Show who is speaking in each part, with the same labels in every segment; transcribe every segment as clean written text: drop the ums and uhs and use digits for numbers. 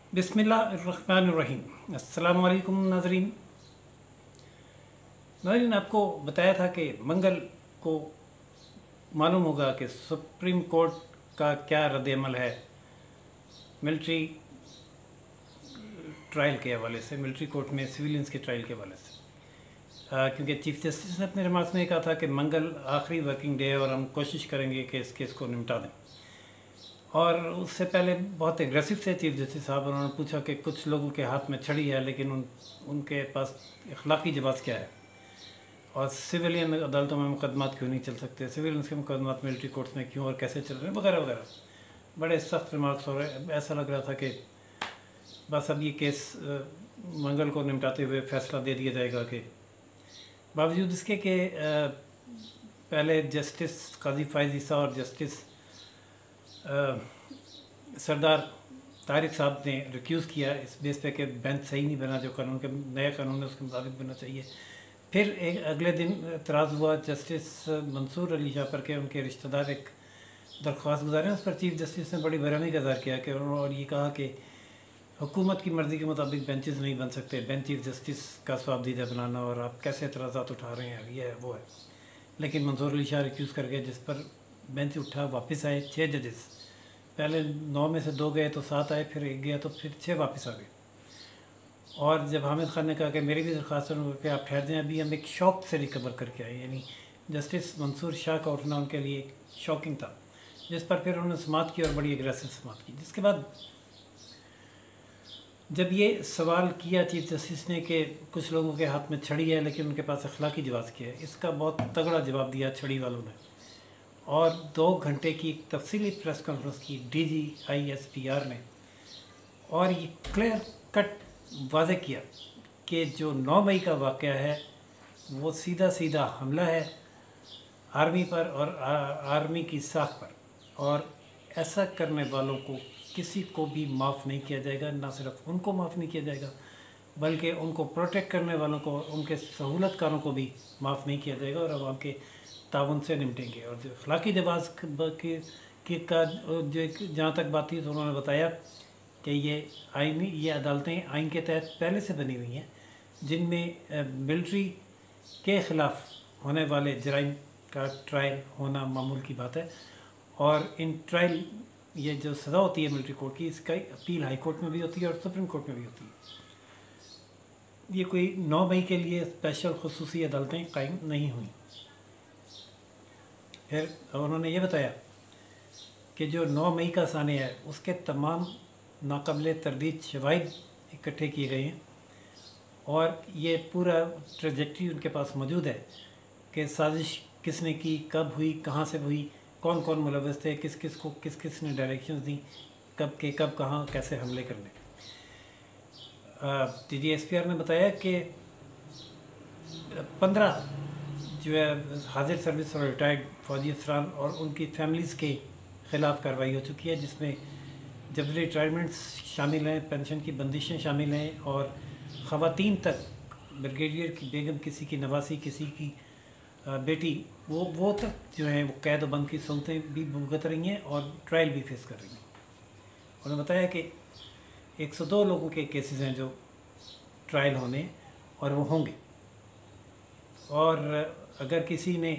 Speaker 1: बिस्मिल्लाहिर्रहमानिर्रहीम। अस्सलाम वालेकुम नाज़रीन। आप को बताया था कि मंगल को मालूम होगा कि सुप्रीम कोर्ट का क्या रद्द-ए-अमल है मिलिट्री ट्रायल के हवाले से, मिलिट्री कोर्ट में सिविलियंस के ट्रायल के हवाले से। क्योंकि चीफ जस्टिस ने अपने रिमार्क्स में कहा था कि मंगल आखिरी वर्किंग डे है और हम कोशिश करेंगे कि इस केस को निपटा दें। और उससे पहले बहुत एग्रेसिव थे चीफ जस्टिस साहब। उन्होंने पूछा कि कुछ लोगों के हाथ में छड़ी है लेकिन उनके पास अखलाकी जवाब क्या है, और सिविलियन अदालतों में मुकदमात क्यों नहीं चल सकते, सिविलियंस के मुकदमात मिलिट्री कोर्ट्स में क्यों और कैसे चल रहे हैं, वगैरह वगैरह। बड़े सख्त रिमार्क्स हो रहे। ऐसा लग रहा था कि बस अब ये केस मंगल को निपटाते हुए फैसला दे दिया जाएगा। कि बावजूद इसके कि पहले जस्टिस काजी फ़ाइज़ ईसा और जस्टिस सरदार तारिक साहब ने रिक्यूज़ किया इस बेस पे कि बेंच सही नहीं बना, जो कानून के नया कानून है उसके मुताबिक बनना चाहिए। फिर एक अगले दिन एतराज़ हुआ जस्टिस मंसूर अली शाह पर के उनके रिश्तेदार एक दरख्वास्त गुजारें। उस पर चीफ जस्टिस ने बड़ी बेरहमी का इज़हार किया कि और ये कहा कि हुकूमत की मर्ज़ी के मुताबिक बेंचेस नहीं बन सकते, बेंच चीफ जस्टिस का स्वाबदीदा बनाना, और आप कैसे एतराज़ात उठा रहे हैं, ये है वो है। लेकिन मंसूर अली शाह रिक्यूज़ कर गए, जिस पर बेंच उठा, वापस आए 6 जजेस। पहले 9 में से 2 गए तो 7 आए, फिर 1 गया तो फिर 6 वापस आ गए। और जब हामिद खान ने कहा कि मेरी भी दरख्वास्त कि आप ठहर जाएँ, अभी हम एक शॉक से रिकवर करके आए, यानी जस्टिस मंसूर शाह का उठना उनके लिए शॉकिंग था, जिस पर फिर उन्होंने समाअत की और बड़ी एग्रेसिव समाअत की। जिसके बाद जब ये सवाल किया चीफ जस्टिस ने कि कुछ लोगों के हाथ में छड़ी है लेकिन उनके पास अखलाकी जवाब क्या है, इसका बहुत तगड़ा जवाब दिया छड़ी वालों ने। और 2 घंटे की तफसीली प्रेस कॉन्फ्रेंस की DGISPR ने, और ये क्लियर कट वाज़े किया कि जो 9 मई का वाक़या है वो सीधा सीधा हमला है आर्मी पर और आर्मी की साख पर, और ऐसा करने वालों को किसी को भी माफ़ नहीं किया जाएगा। ना सिर्फ उनको माफ़ नहीं किया जाएगा बल्कि उनको प्रोटेक्ट करने वालों को, उनके सहूलतकारों को भी माफ़ नहीं किया जाएगा, और आवाम के ताउन से निपटेंगे। और जो अखलाकी जवाब का जो जहाँ तक बात थी तो उन्होंने बताया कि ये अदालतें आइन के तहत पहले से बनी हुई हैं, जिनमें मिलिट्री के ख़िलाफ़ होने वाले जराइम का ट्रायल होना मामूल की बात है। और इन ट्रायल ये जो सज़ा होती है मिलिट्री कोर्ट की, इसका अपील हाई कोर्ट में भी होती है और सुप्रीम कोर्ट में भी होती है। ये कोई 9 मई के लिए स्पेशल खुसूसी अदालतें कायम नहीं हुई। फिर उन्होंने ये बताया कि जो 9 मई का सानिया है उसके तमाम नाक़ाबिल तरदीद शवाहिद इकट्ठे किए गए हैं, और ये पूरा ट्रेजेक्ट्री उनके पास मौजूद है कि साजिश किसने की, कब हुई, कहाँ से हुई, कौन कौन मुलव्वस थे, किस किस ने डायरेक्शंस दी, कब कहाँ कैसे हमले करने। DGSPR ने बताया कि 15 जो है हाजिर सर्विस और रिटायर्ड फ़ौजी अफसरान और उनकी फैमिलीज़ के ख़िलाफ़ कार्रवाई हो चुकी है, जिसमें जबरी रिटायरमेंट्स शामिल हैं, पेंशन की बंदिशें शामिल हैं, और ख़वातीन तक ब्रिगेडियर की बेगम, किसी की नवासी, किसी की बेटी, वो तक जो है वो कैद और बंद की सहूलतें भी भुगत रही हैं और ट्रायल भी फेस कर रही हैं। उन्होंने बताया कि 102 लोगों के केसेस हैं जो ट्रायल होने और वो होंगे, और अगर किसी ने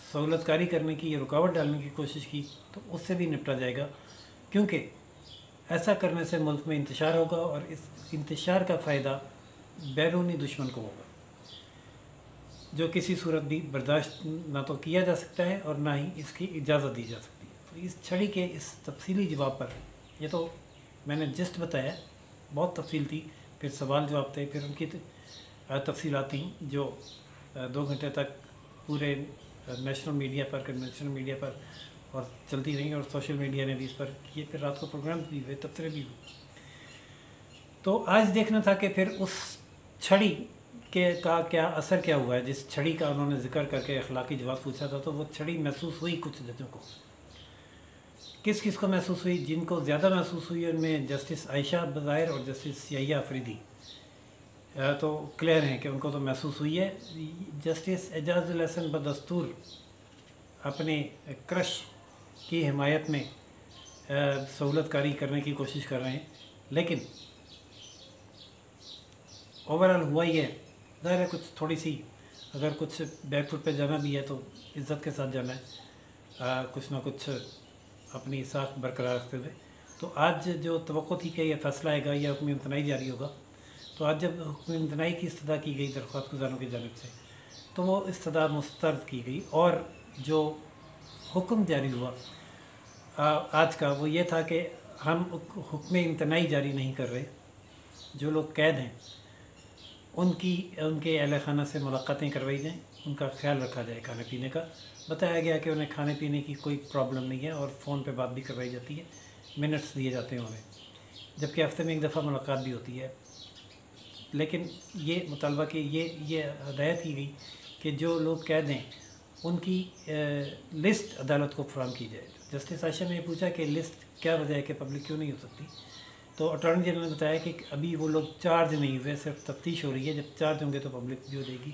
Speaker 1: सहूलतकारी करने की या रुकावट डालने की कोशिश की तो उससे भी निपटा जाएगा, क्योंकि ऐसा करने से मुल्क में इंतशार होगा और इस इंतशार का फ़ायदा बैरूनी दुश्मन को होगा, जो किसी सूरत भी बर्दाश्त ना तो किया जा सकता है और ना ही इसकी इजाज़त दी जा सकती है। तो इस छड़ी के इस तफसीली जवाब पर, ये तो मैंने जस्ट बताया, बहुत तफसील थी, फिर सवाल जवाब थे, फिर उनकी तफसीलात थी जो 2 घंटे तक पूरे नेशनल मीडिया पर, कन्वेंशनल मीडिया पर और चलती रही, और सोशल मीडिया ने भी इस पर किए, फिर रात को प्रोग्राम भी हुए, तबसरे भी हुए। तो आज देखना था कि फिर उस छड़ी का क्या असर क्या हुआ है, जिस छड़ी का उन्होंने जिक्र करके अखलाकी जवाब पूछा था। तो वो छड़ी महसूस हुई कुछ जजों को, किस को महसूस हुई। जिनको ज़्यादा महसूस हुई उनमें जस्टिस आयशा बज़ाहिर और जस्टिस यहिया अफरीदी तो क्लियर हैं कि उनको तो महसूस हुई है। जस्टिस एजाज़ुल हसन बदस्तूर अपने क्रश की हिमायत में सहूलतकारी करने की कोशिश कर रहे हैं, लेकिन ओवरऑल हुआ ही है। ज़ाहिर है कुछ थोड़ी सी अगर कुछ बैकफुट पे जाना भी है तो इज़्ज़त के साथ जाना है, कुछ ना कुछ अपनी साख बरकरार रखते हुए। तो आज जो तवक्को थी कि यह फ़ैसला आएगा या हुक्म इम्तनाई जारी होगा, तो आज जब हुक्म इम्तनाई की इस्तदा की गई दरख्वास्त गुज़ारों की जानिब से, तो वो इस्तदा मुस्तरद की गई और जो हुक्म जारी हुआ आज का वो ये था कि हम हुक्म इम्तनाई जारी नहीं कर रहे। जो लोग कैद हैं उनके अहल खाना से मुलाकातें करवाई जाएँ, उनका ख्याल रखा जाए, खाने पीने का बताया गया कि उन्हें खाने पीने की कोई प्रॉब्लम नहीं है और फ़ोन पे बात भी करवाई जाती है, मिनट्स दिए जाते हैं उन्हें, जबकि हफ्ते में एक दफ़ा मुलाकात भी होती है। लेकिन ये मुतालबा कि ये हदायत की गई कि जो लोग कैद हैं उनकी लिस्ट अदालत को फराहम की जाए। जस्टिस आयशा ने पूछा कि लिस्ट क्या वजह है कि पब्लिक क्यों नहीं हो सकती, तो अटॉर्नी जनरल ने बताया कि अभी वो लोग चार्ज नहीं हुए, सिर्फ तफ्तीश हो रही है, जब चार्ज होंगे तो पब्लिक भी हो जाएगी,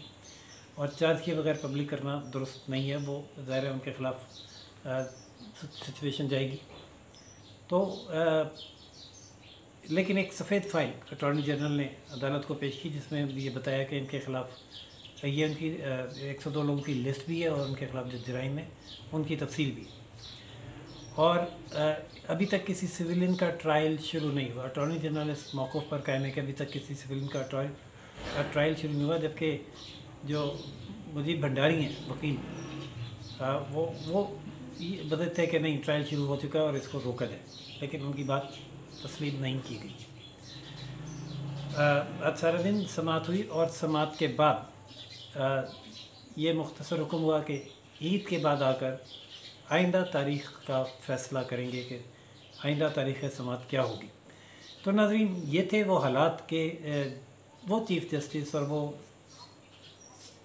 Speaker 1: और चार्ज किए बगैर पब्लिक करना दुरुस्त नहीं है, वो ज़ाहिर है उनके ख़िलाफ़ सिचुएशन जाएगी। तो लेकिन एक सफ़ेद फ़ाइल अटॉर्नी जनरल ने अदालत को पेश की जिसमें ये बताया कि इनके ख़िलाफ़ ये उनकी 102 लोगों की लिस्ट भी है और उनके ख़िलाफ़ जो जराइम है उनकी तफसील भी। और अभी तक किसी सिविलियन का ट्रायल शुरू नहीं हुआ। अटॉर्नी जनरल इस मौक़िफ़ पर कायम है कि अभी तक किसी सिविलियन का ट्रायल शुरू नहीं हुआ, जबकि जो मुजीब भंडारी हैं वकील, वो बताते हैं कि नहीं ट्रायल शुरू हो चुका है और इसको रोका जाए, लेकिन उनकी बात तस्लीम नहीं की गई। आज सारा दिन समाअत हुई और समाअत के बाद ये मुख्तसर हुक्म हुआ कि ईद के बाद आकर आइंदा तारीख़ का फ़ैसला करेंगे कि आइंदा तारीख़ समाअत क्या होगी। तो नाज़रीन, ये थे वो हालात के वो चीफ़ जस्टिस और वो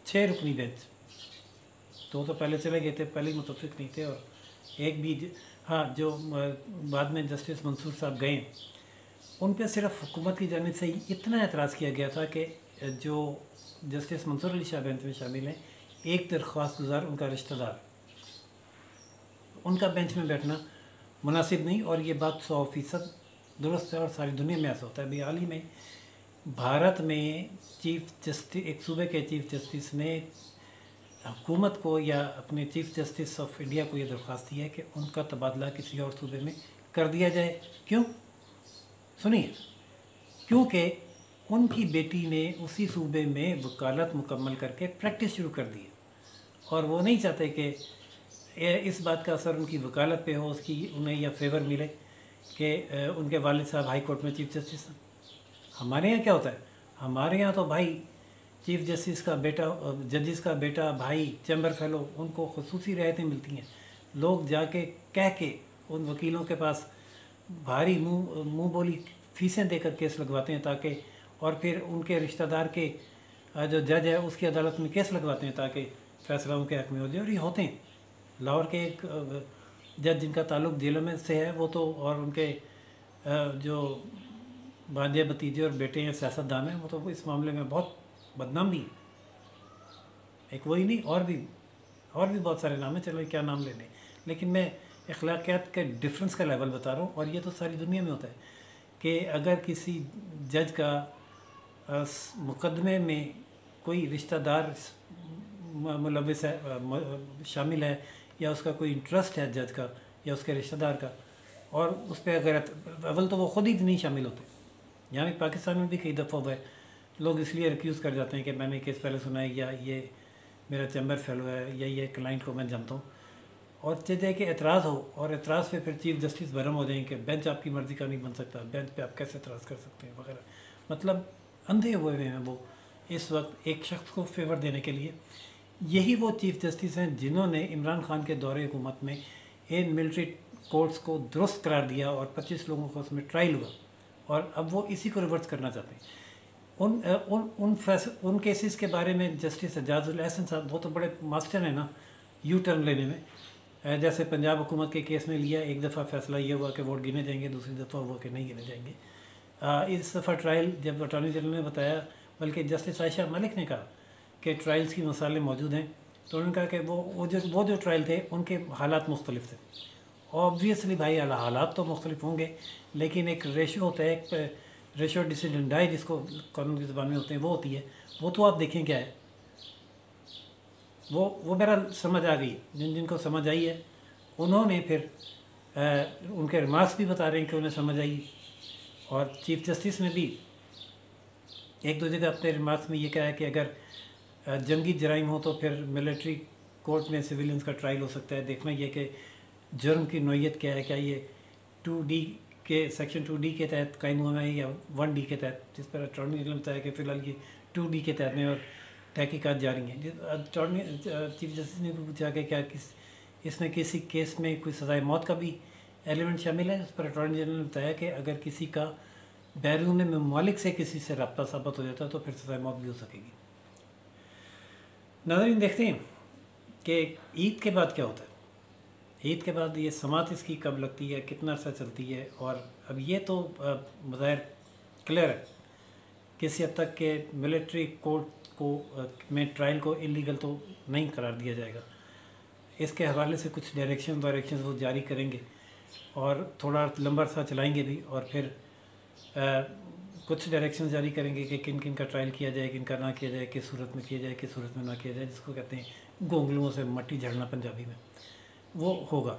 Speaker 1: 6 रुकनी बेंच, तो पहले चले गए थे, पहले ही मुतफ़िक़ नहीं थे, और एक भी हाँ जो बाद में जस्टिस मंसूर साहब गए उन पर सिर्फ हुकूमत की जानिब से इतना एतराज़ किया गया था कि जो जस्टिस मंसूर अली शाह बेंच में शामिल हैं, एक दरख्वास्त गुज़ार उनका रिश्तेदार, उनका बेंच में बैठना मुनासिब नहीं, और ये बात 100% दुरुस्त है और सारी दुनिया में ऐसा होता है। अभी हाल ही में भारत में चीफ़ जस्टिस, एक सूबे के चीफ़ जस्टिस ने हुकूमत को या अपने चीफ़ जस्टिस ऑफ इंडिया को ये दरख्वास्त दी है कि उनका तबादला किसी और सूबे में कर दिया जाए। क्यों? सुनिए, क्योंकि उनकी बेटी ने उसी सूबे में वकालत मुकम्मल करके प्रैक्टिस शुरू कर दी है और वो नहीं चाहते कि इस बात का असर उनकी वकालत पे हो, उसकी उन्हें यह फेवर मिले कि उनके वालिद साहब हाई कोर्ट में चीफ़ जस्टिस हैं। हमारे यहाँ क्या होता है, हमारे यहाँ तो भाई चीफ़ जस्टिस का बेटा, जजेस का बेटा, भाई चैम्बर फेलो, उनको खुसूसी रियायतें मिलती हैं। लोग जाके कह के उन वकीलों के पास भारी मुँह बोली फ़ीसें देकर केस लगवाते हैं ताकि, और फिर उनके रिश्तेदार के जो जज है उसकी अदालत में केस लगवाते हैं ताकि फ़ैसला उनके हक़ में हो जाए। और ये होते हैं। लाहौर के एक जज जिनका ताल्लुक़ जेलों में से है, वो तो, और उनके जो भांजे भतीजे और बेटे हैं सियासतदान हैं, वो तो इस मामले में बहुत बदनाम भी। एक वही नहीं, और भी बहुत सारे नाम हैं, चलो क्या नाम लेने, लेकिन मैं अखलाकियात के डिफरेंस का लेवल बता रहा हूँ। और ये तो सारी दुनिया में होता है कि अगर किसी जज का मुकदमे में कोई रिश्तेदार मुलविस है, शामिल है, या उसका कोई इंटरेस्ट है जज का या उसके रिश्तेदार का, और उस पर अगर अव्वल तो वो ख़ुद ही नहीं शामिल होते। यहाँ भी पाकिस्तान में भी कई दफ़ा हुआ है, लोग इसलिए रिक्यूज़ कर जाते हैं कि मैंने केस पहले सुना है, या ये मेरा चैम्बर फेलो है, या ये क्लाइंट को मैं जानता हूँ, और चाहे कि एतराज़ हो, और एतराज़ पे फिर चीफ़ जस्टिस भरम हो जाएंगे कि बेंच आपकी मर्ज़ी का नहीं बन सकता, बेंच पे आप कैसे एतराज़ कर सकते हैं वगैरह। मतलब अंधे हुए हैं वो इस वक्त एक शख्स को फेवर देने के लिए। यही वो चीफ़ जस्टिस हैं जिन्होंने इमरान खान के दौरे हुकूमत में इन मिलिट्री कोर्ट्स को दुरुस्त करार दिया और 25 लोगों को उसमें ट्रायल हुआ, और अब वो इसी को रिवर्स करना चाहते हैं। उन केसेस के बारे में जस्टिस एजाजुल एहसन साहब, वो तो बड़े मास्टर हैं ना यू टर्न लेने में। जैसे पंजाब हुकूमत के केस में लिया, एक दफ़ा फ़ैसला ये हुआ कि वोट गिने जाएंगे, दूसरी दफ़ा हुआ कि नहीं गिने जाएंगे। इस दफ़ा ट्रायल जब अटॉर्नी जनरल ने बताया, बल्कि जस्टिस आयशा मलिक ने कहा कि ट्रायल्स की मसाले मौजूद हैं, तो उन्होंने कहा कि वो जो ट्रायल थे उनके हालात मुख्तलिफ थे, ऑब्वियसली भाई हालात तो मुख्तलिफ होंगे, लेकिन एक रेशो होता है, एक रेशो डिसिडेंडाई जिसको कानून की ज़बान में होते हैं वो होती है। वो तो आप देखें क्या है, वो मेरा समझ आ गई। जिनको समझ आई है उन्होंने फिर उनके रिमार्क्स भी बता रहे हैं कि उन्हें समझ आई, और चीफ जस्टिस ने भी एक दो जगह अपने रिमार्क्स में ये कहा है कि अगर जंगी जराइम हो तो फिर मिलिट्री कोर्ट में सिविलियंस का ट्रायल हो सकता है। देखना ये कि जुर्म की नौयत क्या है, क्या ये 2D के सेक्शन 2D के तहत कायम हुआ है या 1D के तहत, जिस पर अटॉर्नी जनरल बताया कि फ़िलहाल ये 2D के तहत में और तहकीकात जारी हैं। अटॉर्नी चीफ जस्टिस ने भी पूछा कि क्या इसमें किसी केस में कोई सज़ाए मौत का भी एलिमेंट शामिल है। उस पर अटॉर्नी जनरल ने बताया कि अगर किसी का बैरून ममालिक से किसी से रब्ता साबित हो जाता है तो फिर सज़ाए मौत भी हो सकेगी। नाज़रीन, देखते हैं कि ईद के बाद क्या होता है। ईद के बाद ये समात इसकी कब लगती है, कितना अर्सा चलती है, और अब ये तो बज़ाहिर क्लियर है किसी हद तक के मिलिट्री कोर्ट को में ट्रायल को इलीगल तो नहीं करार दिया जाएगा। इसके हवाले से कुछ डायरेक्शन वो जारी करेंगे और थोड़ा लंबा अर्सा चलाएंगे भी, और फिर कुछ डायरेक्शन जारी करेंगे कि किन किन का ट्रायल किया जाए, किन का ना किया जाए, किस सूरत में किया जाए, किस सूरत में ना किया जाए, जिसको कहते हैं गोंगलुओं से मट्टी झड़ना पंजाबी में, वो होगा।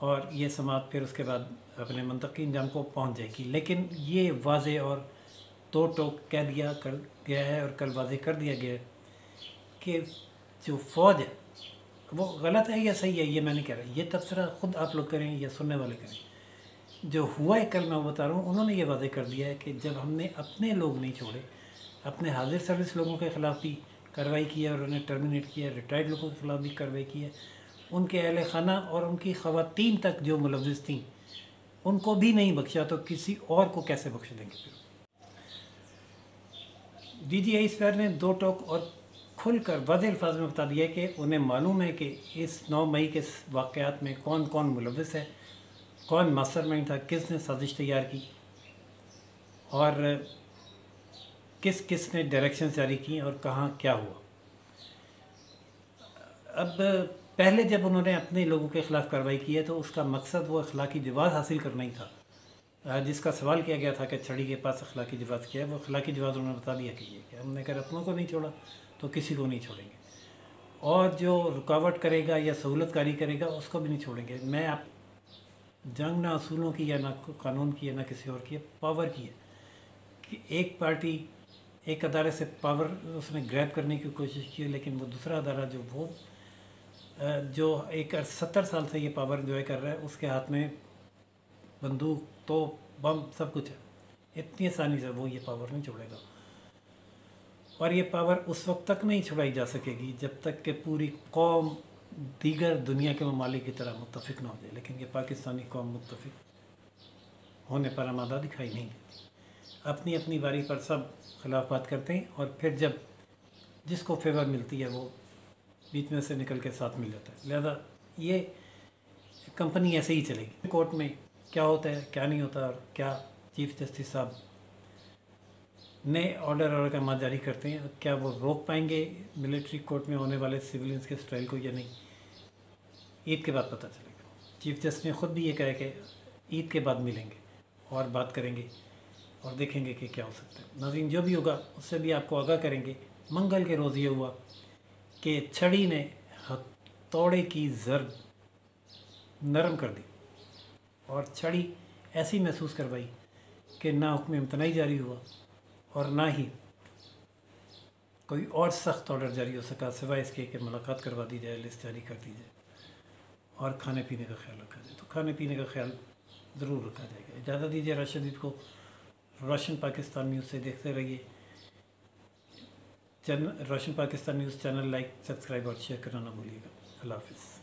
Speaker 1: और ये समात फिर उसके बाद अपने मंतकी इंजाम को पहुंच जाएगी। लेकिन ये वाज़े और दो टोक कह दिया कर गया है और कल वाज़े कर दिया गया है कि जो फ़ौज है वो गलत है या सही है, ये मैं नहीं कह रहा, ये तबसरा ख़ुद आप लोग करें या सुनने वाले करें। जो हुआ है कल मैं बता रहा हूँ, उन्होंने ये वादे कर दिया है कि जब हमने अपने लोग नहीं छोड़े, अपने हाजिर सर्विस लोगों के ख़िलाफ़ भी कार्रवाई की है और उन्हें टर्मिनेट किया, रिटायर्ड लोगों के ख़िलाफ़ भी कार्रवाई की है, उनके अहल खाना और उनकी ख़वातीन तक जो मुलव्विस थीं उनको भी नहीं बख्शा, तो किसी और को कैसे बख्श देंगे। फिर DGI स्पेयर ने दो टोक और खुलकर वाज़ेह अल्फाज में बता दिया कि उन्हें मालूम है कि इस 9 मई के वाक़यात में कौन कौन मुलव्विस है, कौन मास्टरमाइंड था, किसने साजिश तैयार की और किस किस ने डायरेक्शन जारी की और कहाँ क्या हुआ। अब पहले जब उन्होंने अपने लोगों के ख़िलाफ़ कार्रवाई की है तो उसका मकसद वो अखलाकी जवाज़ हासिल करना ही था। जिसका सवाल किया गया था कि छड़ी के पास अखलाकी जवाज़ क्या है, वो अखलाकी जवाज़ उन्होंने बता दिया कि ये कि हमने अगर अपनों को नहीं छोड़ा तो किसी को नहीं छोड़ेंगे, और जो रुकावट करेगा या सहूलतकारी करेगा उसको भी नहीं छोड़ेंगे। मैं आप जंग ना असूलों की या ना कानून की है ना किसी और की है, पावर की है कि एक पार्टी एक अदारे से पावर उसने ग्रैब करने की कोशिश की, लेकिन वो दूसरा अदारा जो एक 70 साल से ये पावर इंजॉय कर रहा है, उसके हाथ में बंदूक तो बम सब कुछ है, इतनी आसानी से वो ये पावर नहीं छोड़ेगा। और ये पावर उस वक्त तक नहीं छुड़ाई जा सकेगी जब तक कि पूरी कौम दीगर दुनिया के ममालिक की तरह मुत्तफिक ना हो जाए। लेकिन ये पाकिस्तानी कौम मुत्तफिक होने पर आमादा दिखाई नहीं देती, अपनी अपनी बारी पर सब खिलाफ बात करते हैं, और फिर जब जिसको फेवर मिलती है वो बीच में से निकल के साथ मिल जाता है। लिहाजा ये कंपनी ऐसे ही चलेगी। कोर्ट में क्या होता है क्या नहीं होता, और क्या चीफ जस्टिस साहब नए ऑर्डर और अहकाम जारी करते हैं, क्या वो रोक पाएंगे मिलिट्री कोर्ट में होने वाले सिविलियंस के ट्रायल को या नहीं, ईद के बाद पता चलेगा। चीफ जस्टिस ने ख़ुद भी ये कहा है कि ईद के बाद मिलेंगे और बात करेंगे और देखेंगे कि क्या हो सकता है। नाज़रीन, जो भी होगा उससे भी आपको आगाह करेंगे। मंगल के रोज़ ये हुआ कि छड़ी ने हथौड़े की ज़रब नरम कर दी और छड़ी ऐसी महसूस करवाई कि ना हुक्म इम्तनाई जारी हुआ और ना ही कोई और सख्त ऑर्डर जारी हो सका, सिवाय इसके कि मुलाकात करवा दी जाए, लिस्ट जारी कर दी जाए और खाने पीने का ख्याल रखा जाए। तो खाने पीने का ख्याल ज़रूर रखा जाएगा। इजाज़त दीजिए राशिद को रोशन पाकिस्तान न्यूज़ से देखते रहिए। Roshan Pakistan news channel like, subscribe और शेयर करना ना भूलिएगा। अल्लाह हाफ़िज़।